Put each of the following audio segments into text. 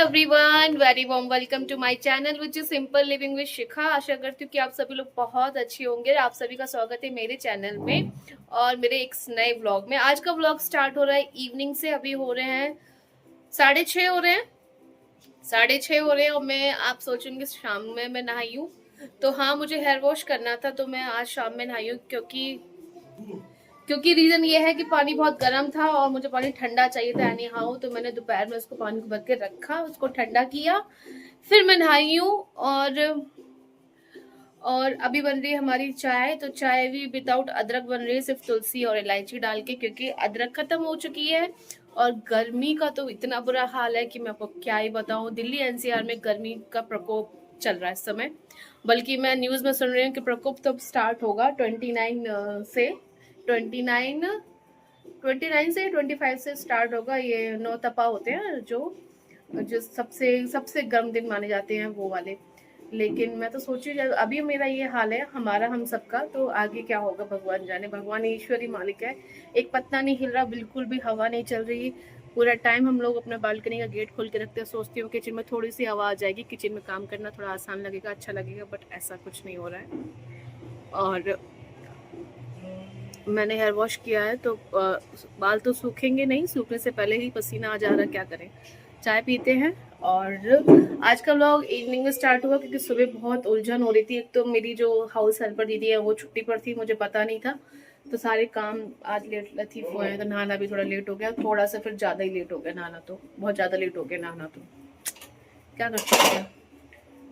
Everyone, very warm welcome to my channel which is simple living with Shikha. आशा करती हूँ कि आप सभी लोग बहुत अच्छे होंगे। आप सभी का स्वागत है मेरे चैनल में और मेरे एक नए व्लॉग में। आज का व्लॉग स्टार्ट हो रहा है इवनिंग से। अभी हो रहे हैं 6:30 हो रहे हैं, 6:30 हो रहे हैं और मैं आप सोचेंगे शाम में मैं नहाई हूँ। तो हाँ, मुझे हेयर वॉश करना था तो मैं आज शाम में नहाई हूँ क्योंकि रीजन ये है कि पानी बहुत गर्म था और मुझे पानी ठंडा चाहिए था एनी हाउ। तो मैंने दोपहर में उसको पानी को भर के रखा, उसको ठंडा किया, फिर मैं नहाई हूँ। और अभी बन रही है हमारी चाय। तो चाय भी विदाउट अदरक बन रही है, सिर्फ तुलसी और इलायची डाल के, क्योंकि अदरक खत्म हो चुकी है। और गर्मी का तो इतना बुरा हाल है कि मैं आपको क्या ही बताऊं। दिल्ली एनसीआर में गर्मी का प्रकोप चल रहा है इस समय। बल्कि मैं न्यूज में सुन रही हूँ कि प्रकोप तो स्टार्ट होगा 29 से 25 से स्टार्ट होगा। ये नौ तपा होते हैं जो सबसे सबसे गर्म दिन माने जाते हैं वो वाले। लेकिन मैं तो सोची अभी मेरा ये हाल है, हमारा हम सबका, तो आगे क्या होगा भगवान जाने। भगवान ईश्वरी मालिक है। एक पत्ता नहीं हिल रहा, बिल्कुल भी हवा नहीं चल रही। पूरा टाइम हम लोग अपने बालकनी का गेट खोल के रखते हैं, सोचती हूँ किचन में थोड़ी सी हवा आ जाएगी, किचन में काम करना थोड़ा आसान लगेगा, अच्छा लगेगा, बट ऐसा कुछ नहीं हो रहा है। और मैंने हेयर वॉश किया है तो बाल तो सूखेंगे नहीं, सूखने से पहले ही पसीना आ जा रहा है, क्या करें। चाय पीते हैं। और आज का व्लॉग इवनिंग में स्टार्ट हुआ क्योंकि सुबह बहुत उलझन हो रही थी। एक तो मेरी जो हाउस हेल्पर दीदी है वो छुट्टी पर थी, मुझे पता नहीं था, तो सारे काम आज लेट लतीफ हुए हैं। तो नहाना भी थोड़ा लेट हो गया, थोड़ा सा फिर ज़्यादा ही लेट हो गया नहाना, तो बहुत ज़्यादा लेट हो गया नहाना, तो क्या कर सकते हैं।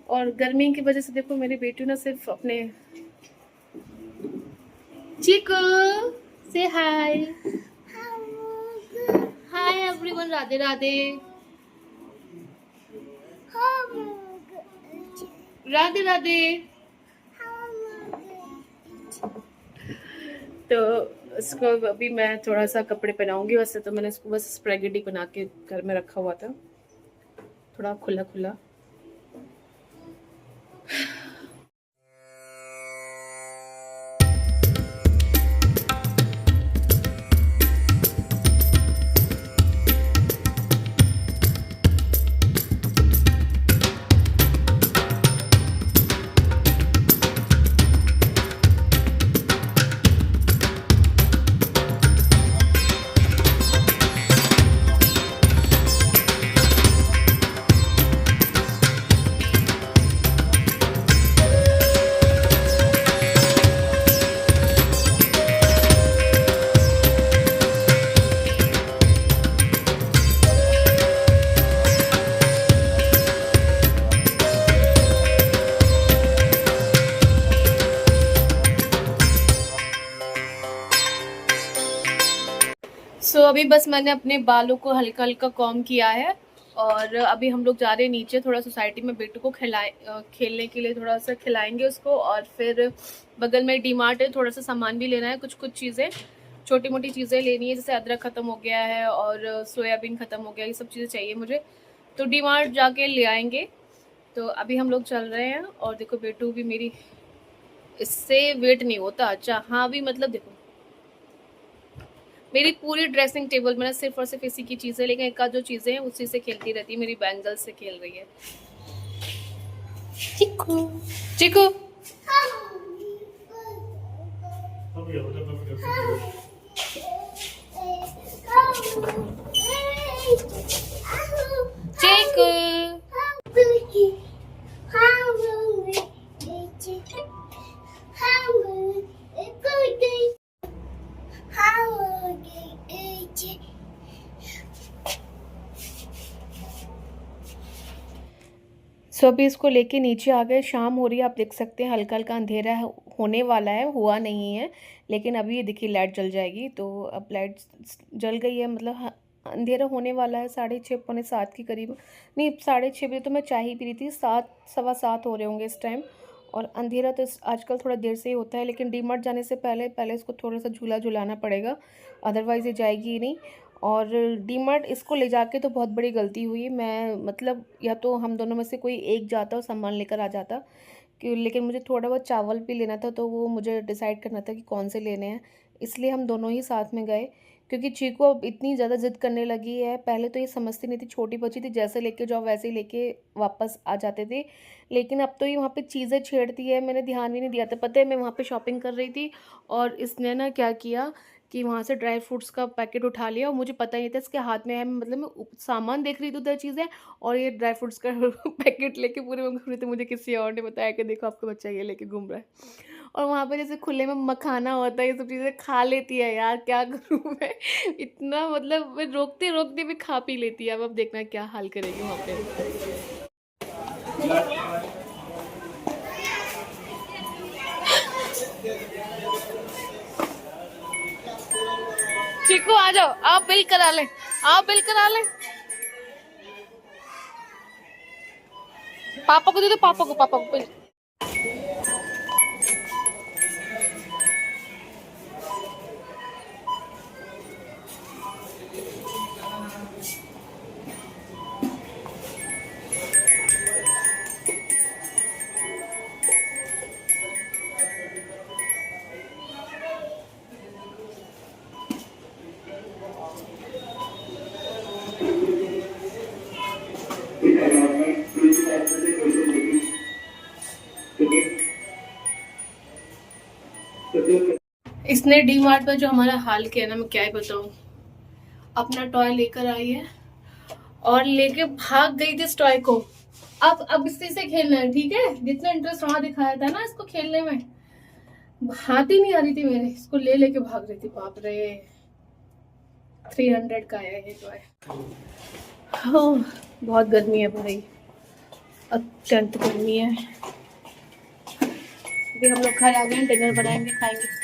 और गर्मी की वजह से देखो मेरी बेटी ना सिर्फ अपने चिकू से हाय हाय एवरीवन, राधे राधे राधे राधे। तो इसको अभी मैं थोड़ा सा कपड़े पहनाऊंगी। वैसे तो मैंने इसको बस स्प्रेगेटी बना के घर में रखा हुआ था, थोड़ा खुला खुला। अभी बस मैंने अपने बालों को हल्का हल्का कॉम किया है और अभी हम लोग जा रहे हैं नीचे, थोड़ा सोसाइटी में बेटू को खेलने के लिए थोड़ा सा खिलाएंगे उसको। और फिर बगल में डी मार्ट है, थोड़ा सा सामान भी लेना है, कुछ चीज़ें, छोटी मोटी चीज़ें लेनी है, जैसे अदरक ख़त्म हो गया है और सोयाबीन ख़त्म हो गया, ये सब चीज़ें चाहिए मुझे, तो डी मार्ट जाके ले आएंगे। तो अभी हम लोग चल रहे हैं। और देखो बेटू भी मेरी, इससे वेट नहीं होता। अच्छा हाँ, भी मतलब देखो मेरी पूरी ड्रेसिंग टेबल में सिर्फ और सिर्फ इसी की चीज़ें, लेकिन एक जो चीज़ें हैं उसी से खेलती रहती है। मेरी बैंगल से खेल रही है। चिकू चिकू चिकू अभी इसको लेके नीचे आ गए। शाम हो रही है, आप देख सकते हैं हल्का हल्का अंधेरा होने वाला है, हुआ नहीं है, लेकिन अभी ये देखिए लाइट जल जाएगी। तो अब लाइट जल गई है, मतलब अंधेरा होने वाला है। 6:30 पौने 7 के करीब, नहीं 6:30 बजे तो मैं चाय ही पी रही थी। 7 सवा 7 हो रहे होंगे इस टाइम। और अंधेरा तो आजकल थोड़ा देर से ही होता है, लेकिन डी मार्ट जाने से पहले इसको थोड़ा सा झूला झुलाना पड़ेगा, अदरवाइज़ ये जाएगी ही नहीं। और डी मार्ट इसको ले जाके तो बहुत बड़ी गलती हुई। मैं मतलब या तो हम दोनों में से कोई एक जाता और सामान लेकर आ जाता, कि लेकिन मुझे थोड़ा बहुत चावल भी लेना था, तो वो मुझे डिसाइड करना था कि कौन से लेने हैं, इसलिए हम दोनों ही साथ में गए। क्योंकि चीकू अब इतनी ज़्यादा ज़िद करने लगी है। पहले तो ये समझती नहीं थी, छोटी बच्ची थी, जैसे लेके जाओ वैसे ही लेके वापस आ जाते थे। लेकिन अब तो ये वहाँ पे चीज़ें छेड़ती है, मैंने ध्यान भी नहीं दिया था। पता है मैं वहाँ पे शॉपिंग कर रही थी और इसने ना क्या किया कि वहाँ से ड्राई फ्रूट्स का पैकेट उठा लिया और मुझे पता ही नहीं था इसके हाथ में है। मतलब मैं सामान देख रही थी उधर चीज़ें, और ये ड्राई फ्रूट्स का पैकेट लेके पूरे में घूम रही थी। मुझे किसी और ने बताया कि देखो आपका बच्चा ये लेके घूम रहा है। और वहाँ पे जैसे खुले में मखाना होता है, ये सब चीज़ें खा लेती है यार, क्या करूँ मैं। इतना मतलब मैं रोकते-रोकते भी खा पी लेती है। अब देखना क्या हाल करेगी वहाँ पे। चीकू आ जाओ, आप बिल करा लें, आप बिल करा लें। पापा को दे दो, पापा को बिल। इसने डी मार्ट में जो हमारा हाल किया ना, मैं क्या ही बताऊँ। अपना टॉय लेकर आई है और लेके भाग गई थी इस टॉय को। अब इसी से खेलना है, ठीक है। जितना इंटरेस्ट वहां दिखाया था ना इसको खेलने में, हाथ ही नहीं आ रही थी मेरे, इसको ले लेके भाग रही थी। बाप रे, 300 का है ये टॉय। हाँ, बहुत गर्मी है भाई, अत्यंत गर्मी है। अभी हम लोग घर आ गए हैं, डिनर बनाएंगे, खाएंगे।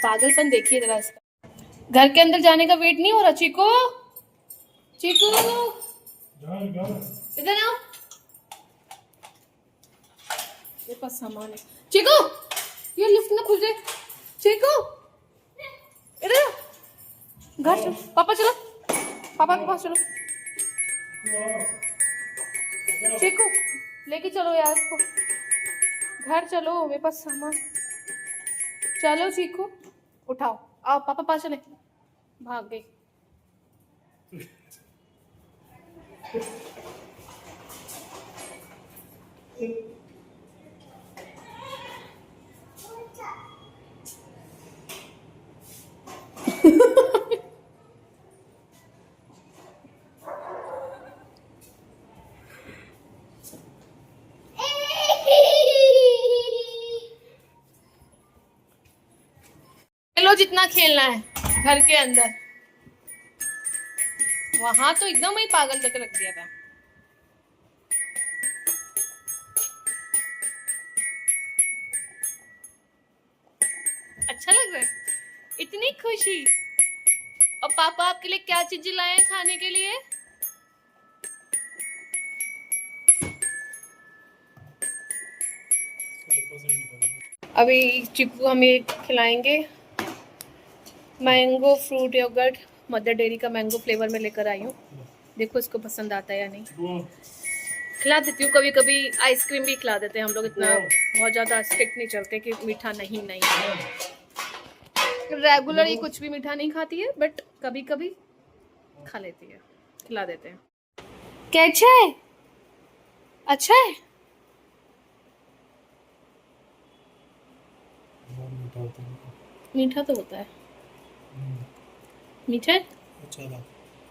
पागलपन देखिए जरा इसका। घर के अंदर जाने का वेट नहीं हो रहा। चीकू, चीकू इधर आओ, मेरे पास सामान है। चीकू, ये लिफ्ट ना खुल जाए। चीकू इधर आओ, घर चलो, पापा चलो, पापा के पास चलो। चीकू लेके चलो यार इसको, घर चलो, मेरे पास सामान। चलो चीकू, उठाओ, आओ पापा पास चले। भाग गई। लो जितना खेलना है घर के अंदर। वहां तो एकदम ही पागल तक रख दिया था। अच्छा लग रहा है, इतनी खुशी। और पापा आपके लिए क्या चीज लाए हैं खाने के लिए? अभी चिक्कू हमें खिलाएंगे mango fruit yogurt, Mother Dairy का मैंगो फ्लेवर में लेकर आई हूँ। देखो इसको पसंद आता है या नहीं। खिला देती हूँ, कभी कभी आइसक्रीम भी खिला देते हैं हम लोग, इतना बहुत ज़्यादा स्ट्रिक्ट नहीं चलते कि मीठा नहीं। रेगुलर ही कुछ भी मीठा नहीं खाती है, बट कभी कभी खा लेती है, खिला देते हैं। कैसा है? अच्छा है? मीठा तो होता है। मीठा है? अच्छा,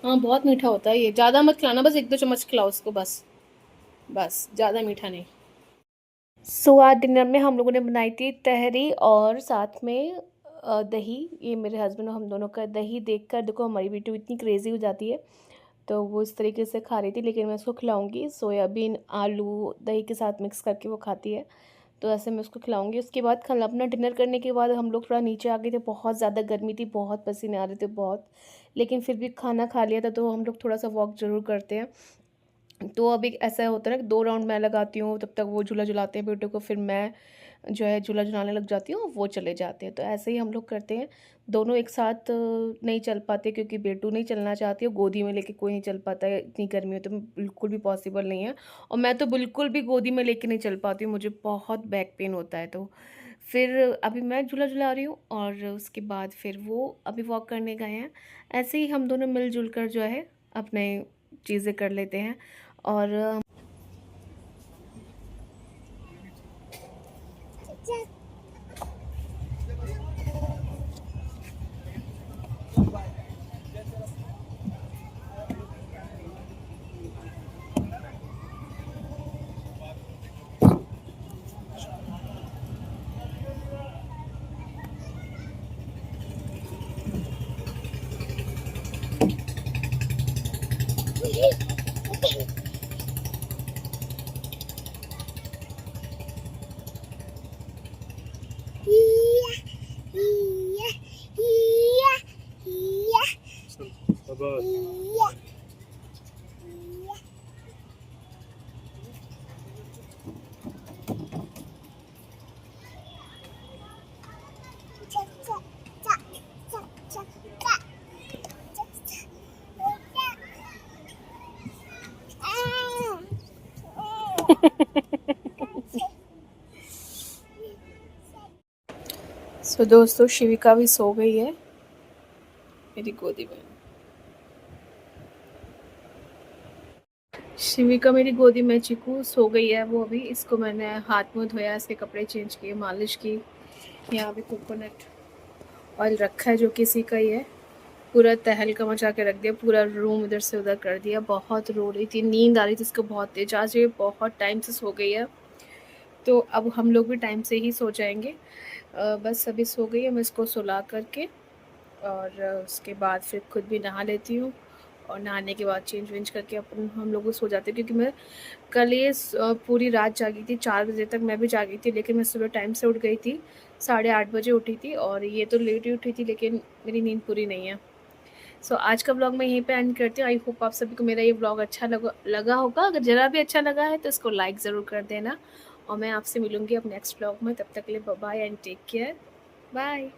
हाँ बहुत मीठा होता है ये। ज़्यादा मत खिलाना, बस 1-2 चम्मच खिलाओ उसको, बस ज़्यादा मीठा नहीं। सो आज डिनर में हम लोगों ने बनाई थी तहरी और साथ में दही। ये मेरे हस्बैंड और हम दोनों का दही देखकर देखो हमारी बेटी इतनी क्रेज़ी हो जाती है, तो वो इस तरीके से खा रही थी। लेकिन मैं उसको खिलाऊंगी सोयाबीन आलू दही के साथ मिक्स करके वो खाती है, तो ऐसे मैं उसको खिलाऊंगी। उसके बाद खाना अपना डिनर करने के बाद हम लोग थोड़ा नीचे आ गए थे, बहुत ज़्यादा गर्मी थी, बहुत पसीने आ रहे थे बहुत, लेकिन फिर भी खाना खा लिया था तो हम लोग थोड़ा सा वॉक ज़रूर करते हैं। तो अभी ऐसा होता है ना कि 2 राउंड मैं लगाती हूँ, तब तक वो झूला झुलाते हैं बेटे को, फिर मैं जो है झूला झुलाने लग जाती हूँ, वो चले जाते हैं। तो ऐसे ही हम लोग करते हैं, दोनों एक साथ नहीं चल पाते क्योंकि बेटू नहीं चलना चाहती है, गोदी में लेके कोई नहीं चल पाता है, इतनी गर्मी में तो बिल्कुल भी पॉसिबल नहीं है। और मैं तो बिल्कुल भी गोदी में लेके नहीं चल पाती हूँ, मुझे बहुत बैक पेन होता है। तो फिर अभी मैं झूला झुला रही हूँ और उसके बाद फिर वो अभी वॉक करने गए हैं। ऐसे ही हम दोनों मिल-जुल कर जो है अपने चीज़ें कर लेते हैं। और सो दोस्तों, शिविका भी सो गई है मेरी गोदी में। शिविका मेरी गोदी में, चीकू सो गई है वो अभी। इसको मैंने हाथ मुँह धोया, इसके कपड़े चेंज किए, मालिश की। यहाँ पे कोकोनट ऑयल रखा है जो किसी का ही है। पूरा तहलका मचा के रख दिया, पूरा रूम इधर से उधर कर दिया। बहुत रो रही थी, नींद आ रही थी इसको बहुत तेज। आज ये बहुत टाइम से सो गई है, तो अब हम लोग भी टाइम से ही सो जाएंगे। बस अभी सो गई है, मैं इसको सुला करके और उसके बाद फिर खुद भी नहा लेती हूँ। और नहाने के बाद चेंज वेंज करके अपन हम लोग सो जाते हैं, क्योंकि मैं कल ये पूरी रात जागी थी। 4 बजे तक मैं भी जागी थी, लेकिन मैं सुबह टाइम से उठ गई थी। 8:30 बजे उठी थी और ये तो लेट ही उठी थी, लेकिन मेरी नींद पूरी नहीं है। सो आज का व्लॉग मैं यहीं पे एंड करती हूँ। आई होप आप सभी को मेरा ये व्लॉग अच्छा लगा होगा। अगर ज़रा भी अच्छा लगा है तो इसको लाइक ज़रूर कर देना। और मैं आपसे मिलूँगी अब नेक्स्ट व्लॉग में। तब तक के लिए bye bye and take care. Bye.